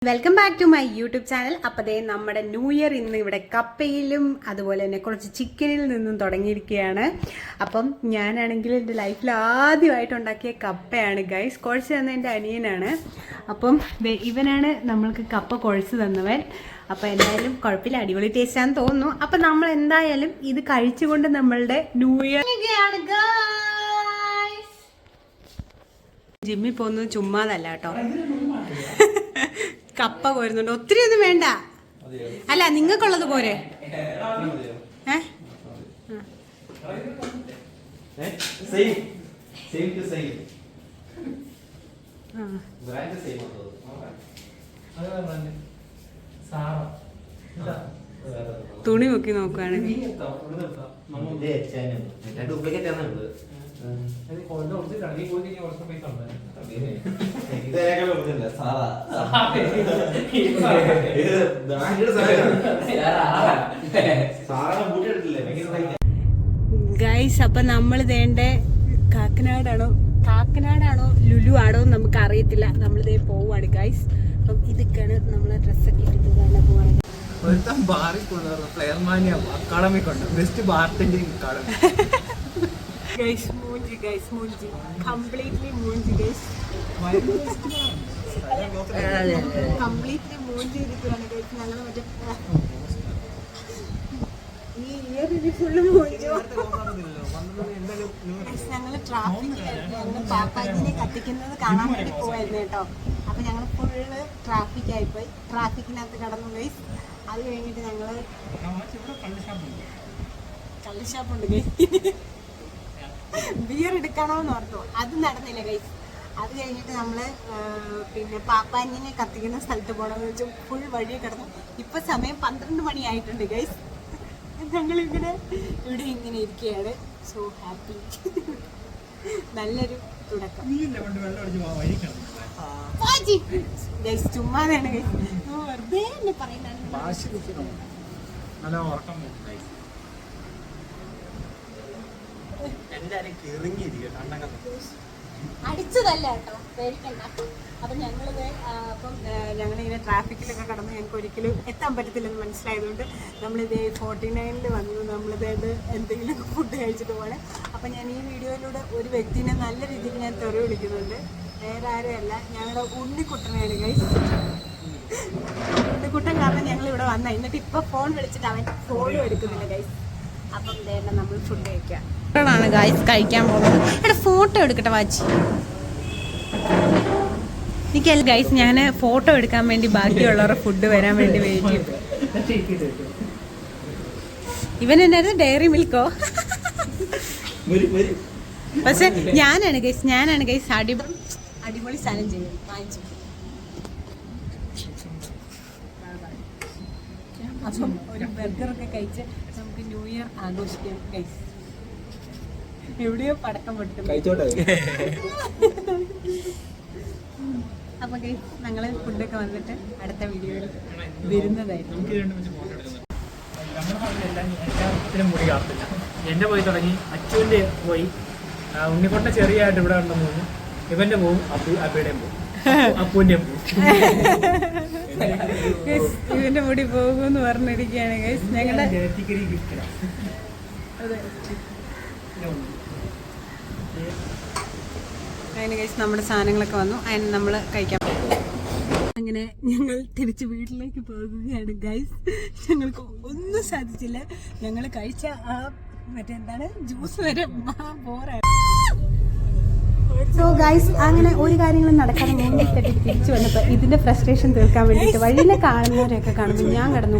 Welcome back to my YouTube channel. അപ്പതേ നമ്മുടെ new year ഇന്ന് ഇവിടെ കപ്പയിലും അതുപോലെ തന്നെ കുറച്ച് ചിക്കനിൽ നിന്നും തുടങ്ങിയിരിക്കുകയാണ്. അപ്പം ഞാനാണെങ്കിൽ എൻ്റെ ലൈഫിൽ ആദ്യമായിട്ട് ഉണ്ടാക്കിയ കപ്പയാണ് ഗൈസ്. കുഴച്ച് തന്ന എൻ്റെ അനിയനാണ്. അപ്പം ഇവനാണ് നമ്മൾക്ക് കപ്പ കുഴച്ച് തന്നവൻ. അപ്പം എന്തായാലും കുഴപ്പമില്ല, അടിപൊളി ടേസ്റ്റാന്ന് തോന്നുന്നു. അപ്പം നമ്മൾ എന്തായാലും ഇത് കഴിച്ചുകൊണ്ട് നമ്മളുടെ ന്യൂ ഇയർ ജിമ്മിൽ പോകുന്നത് ചുമ്മാതല്ല കേട്ടോ. കപ്പ കോരുന്നുണ്ട്. ഒത്തിരി ഒന്നും വേണ്ട. അല്ല, നിങ്ങൾക്കുള്ളത് പോരെ? തുണി നോക്കി നോക്കുകയാണെങ്കിൽ ഗൈസ്, അപ്പൊ നമ്മൾ ഇതേണ്ട കാക്കനാടാണോ ലുലു ആണോ നമുക്ക് അറിയത്തില്ല. നമ്മളിതേ പോവാണ് ഗൈസ്. അപ്പം ഇതൊക്കെയാണ് നമ്മളെ ഡ്രസ്സൊക്കെ ഇട്ടിട്ട് തന്നെ പോവാണ്. ഗൈസ് മൂഞ്ചി, ഗൈസ് മൂഞ്ചി, കംപ്ലീറ്റ്ലി മൂഞ്ചി ഗൈസ്, കംപ്ലീറ്റ്ലി മൂഞ്ചി ഇരിക്കുകയാണ് ഗൈസ്. ഞങ്ങൾ മറ്റേ ഈ ഇയർ ഇനി ഫുള്ള് മൂഞ്ചോ. ഞങ്ങൾ ട്രാഫിക്കിലായിരുന്നു. ഞങ്ങൾ പാപ്പാജിനെ കത്തിക്കുന്നത് കാണാൻ വേണ്ടി പോവായിരുന്നു കേട്ടോ. അപ്പൊ ഞങ്ങൾ ഫുള്ള് ട്രാഫിക് ആയിപ്പോയി. ട്രാഫിക്കിനകത്ത് കടന്നു ഗൈസ്. അത് കഴിഞ്ഞിട്ട് ഞങ്ങള് കള്ളുഷാപ്പുണ്ട് ഗൈസ്, ബിയർ എടുക്കണോന്ന് ഓർത്തു. അത് നടന്നില്ല ഗൈസ്. അത് കഴിഞ്ഞിട്ട് നമ്മള് പിന്നെ പാപ്പാഞ്ഞിനെ കത്തിക്കുന്ന സ്ഥലത്ത് പോകണമെന്ന് വെച്ചാൽ ഫുൾ വഴിയെ കിടന്നു. ഇപ്പൊ സമയം 12 മണിയായിട്ടുണ്ട് ഗൈസ്. ഞങ്ങളിങ്ങനെ ഇവിടെ ഇങ്ങനെ ഇരിക്കുകയാണ്. So happy. നല്ലൊരു തുടക്കം ഗൈസ്. ചുമ്മാതാണ് ഗൈസ്, വെറുതെ എന്നെ പറയുന്നതാണ്. അടിച്ചതല്ല കേട്ടോ, പേടിക്കണ്ട. അപ്പം ഞങ്ങളിങ്ങനെ ട്രാഫിക്കിലൊക്കെ കടന്ന് ഞങ്ങൾക്ക് ഒരിക്കലും എത്താൻ പറ്റത്തില്ലെന്ന് മനസ്സിലായതുകൊണ്ട് നമ്മളിത് 49 വന്നു. നമ്മളിതായത് എന്തെങ്കിലും ഫുഡ് കഴിച്ചിട്ട് പോകണേ. അപ്പം ഞാൻ ഈ വീഡിയോയിലൂടെ ഒരു വ്യക്തിനെ നല്ല രീതിയിൽ ഞാൻ തെറി വിളിക്കുന്നുണ്ട്. വേറെ ആരെയല്ല, ഞങ്ങളുടെ ഉണ്ണിക്കുട്ടനെയാണ് ഗൈസ്. ഉണ്ണിക്കുട്ടൻ കാരണം ഞങ്ങൾ ഇവിടെ വന്ന. എന്നിട്ട് ഇപ്പം ഫോൺ വിളിച്ചിട്ട് അവൻ ഫോണും എടുക്കുന്നില്ല ഗൈസ്. അപ്പം വേണ്ട, നമ്മൾ ഫുഡ് കഴിക്കാം. ാണ് ഗൈസ് കഴിക്കാൻ പോകുന്നത്. എടാ ഫോട്ടോ എടുക്കട്ടെ വാച്ചി. എനിക്കല്ല ഗൈസ്, ഞാൻ ഫോട്ടോ എടുക്കാൻ വേണ്ടി ബാക്കിയുള്ളവരുടെ ഫുഡ് വരാൻ വേണ്ടി വെയിറ്റ് ചെയ്തു. ഇവൻ എന്നായിരുന്നു, ഡയറി മിൽക്കോ? പക്ഷെ ഞാനാണ് ഗൈസ് അടിപൊളി സാധനം ചെയ്യും. വാങ്ങിച്ചു. അപ്പം ഒരു ബർഗറൊക്കെ കഴിച്ച് നമുക്ക് ന്യൂ ഇയർ ആഘോഷിക്കാം ഗൈസ്. എവിടെയോ പടക്കം പൊട്ടും. അപ്പൊ ഗൈസ്, ഞങ്ങള് ഫുഡൊക്കെ വന്നിട്ട് അടുത്ത വീഡിയോയിൽ വരുന്നതായിരുന്നു. മുടി കാണത്തില്ല. എന്റെ പോയി തുടങ്ങി, അച്ചുവിന്റെ പോയി, ഉണ്ണിക്കൊണ്ട ചെറിയായിട്ട് ഇവിടെ ഉണ്ടെന്ന് തോന്നുന്നു. ഇവന്റെ പോവും, അപ്പയുടെയും പോവും, അപ്പൂന്റെയും പോവും. ഇവന്റെ മുടി പോകുമെന്ന് പറഞ്ഞിരിക്കുകയാണ് ഗൈസ്. ഞങ്ങളുടെ അതിന് ഗൈസ് നമ്മുടെ സാധനങ്ങളൊക്കെ വന്നു. അതിന് നമ്മൾ കഴിക്കാൻ അങ്ങനെ ഞങ്ങൾ തിരിച്ച് വീട്ടിലേക്ക് പോകുകയാണ് ഗൈസ്. ഞങ്ങൾക്ക് ഒന്നും സാധിച്ചില്ല. ഞങ്ങൾ കഴിച്ച ആ മറ്റെന്താണ് ജ്യൂസ് വരെ ബോറായിരുന്നു. സോ ഗൈസ്, അങ്ങനെ ഒരു കാര്യങ്ങളും നടക്കാതെ മുന്നിൽ തട്ടി തിരിച്ചു വന്നപ്പോൾ ഇതിൻ്റെ ഫ്രസ്ട്രേഷൻ തീർക്കാൻ വേണ്ടിയിട്ട് വഴിയിലെ കാണുന്നവരെയൊക്കെ കാണുമ്പോൾ ഞാൻ കിടന്നു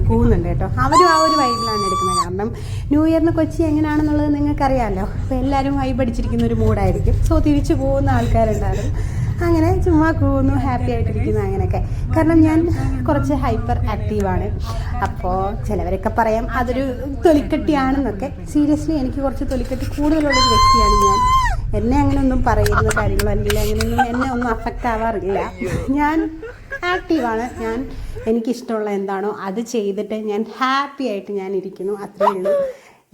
കൂവുന്നുണ്ട് കേട്ടോ. അവരും ആ ഒരു വൈബിലാണ് എടുക്കുന്നത്. കാരണം ന്യൂ ഇയറിന് കൊച്ചി എങ്ങനെയാണെന്നുള്ളത് നിങ്ങൾക്കറിയാമല്ലോ. അപ്പോൾ എല്ലാവരും വൈബ് അടിച്ചിരിക്കുന്ന ഒരു മൂഡായിരിക്കും. സോ തിരിച്ചു പോകുന്ന ആൾക്കാരുണ്ടാകും. അങ്ങനെ ചുമ്മാ കൂവുന്നു, ഹാപ്പി ആയിട്ടിരിക്കുന്നു അങ്ങനെയൊക്കെ. കാരണം ഞാൻ കുറച്ച് ഹൈപ്പർ ആക്റ്റീവാണ്. അപ്പോൾ ചിലവരൊക്കെ പറയാം അതൊരു തൊലിക്കട്ടിയാണെന്നൊക്കെ. സീരിയസ്ലി എനിക്ക് കുറച്ച് തൊലിക്കട്ടി കൂടുതലുള്ളൊരു വ്യക്തിയാണ് ഞാൻ. എന്നെ അങ്ങനെ ഒന്നും പറയുന്ന കാര്യങ്ങളോ അല്ലെങ്കിൽ അങ്ങനെയൊന്നും എന്നെ ഒന്നും അഫക്റ്റ് ആവാറില്ല. ഞാൻ ആക്റ്റീവാണ്. എനിക്കിഷ്ടമുള്ള എന്താണോ അത് ചെയ്തിട്ട് ഞാൻ ഹാപ്പി ആയിട്ട് ഞാൻ ഇരിക്കുന്നു, അത്രയേ ഉള്ളൂ.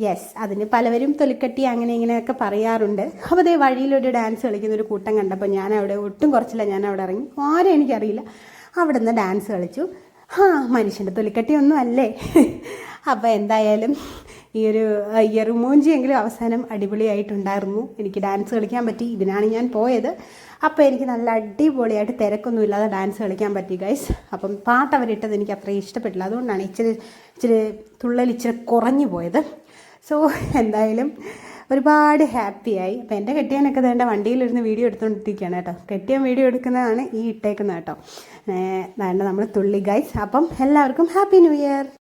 യെസ്, അതിന് പലവരും തൊലിക്കട്ടി അങ്ങനെ ഇങ്ങനെയൊക്കെ പറയാറുണ്ട്. അപ്പോൾ അതേ വഴിയിലൊരു ഡാൻസ് കളിക്കുന്ന ഒരു കൂട്ടം കണ്ടപ്പോൾ ഞാൻ അവിടെ ഒട്ടും കുറച്ചില്ല, ഞാൻ അവിടെ ഇറങ്ങി. ആരും എനിക്കറിയില്ല. അവിടുന്ന് ഡാൻസ് കളിച്ചു. മനുഷ്യൻ്റെ തൊലിക്കട്ടിയൊന്നും അല്ലേ. അപ്പോൾ എന്തായാലും ഈ ഒരു എറുമൂഞ്ചിയെങ്കിലും അവസാനം അടിപൊളിയായിട്ടുണ്ടായിരുന്നു. എനിക്ക് ഡാൻസ് കളിക്കാൻ പറ്റി. ഇതിനാണ് ഞാൻ പോയത്. അപ്പോൾ എനിക്ക് നല്ല അടിപൊളിയായിട്ട് തിരക്കൊന്നുമില്ലാതെ ഡാൻസ് കളിക്കാൻ പറ്റി ഗൈസ്. അപ്പം പാട്ട് അവരിട്ടത് എനിക്ക് അത്രയും ഇഷ്ടപ്പെട്ടില്ല. അതുകൊണ്ടാണ് ഇച്ചിരി തുള്ളൽ ഇച്ചിരി കുറഞ്ഞു പോയത്. സോ എന്തായാലും ഒരുപാട് ഹാപ്പിയായി. അപ്പോൾ എൻ്റെ കെട്ടിയാനൊക്കെ എൻ്റെ വണ്ടിയിലിരുന്ന് വീഡിയോ എടുത്തുകൊണ്ടിരിക്കുകയാണ് കേട്ടോ. കെട്ടിയാൻ വീഡിയോ എടുക്കുന്നതാണ് ഈ ഇട്ടേക്കുന്നത് കേട്ടോ. നമ്മൾ തുള്ളി ഗൈസ്. അപ്പം എല്ലാവർക്കും ഹാപ്പി ന്യൂ ഇയർ.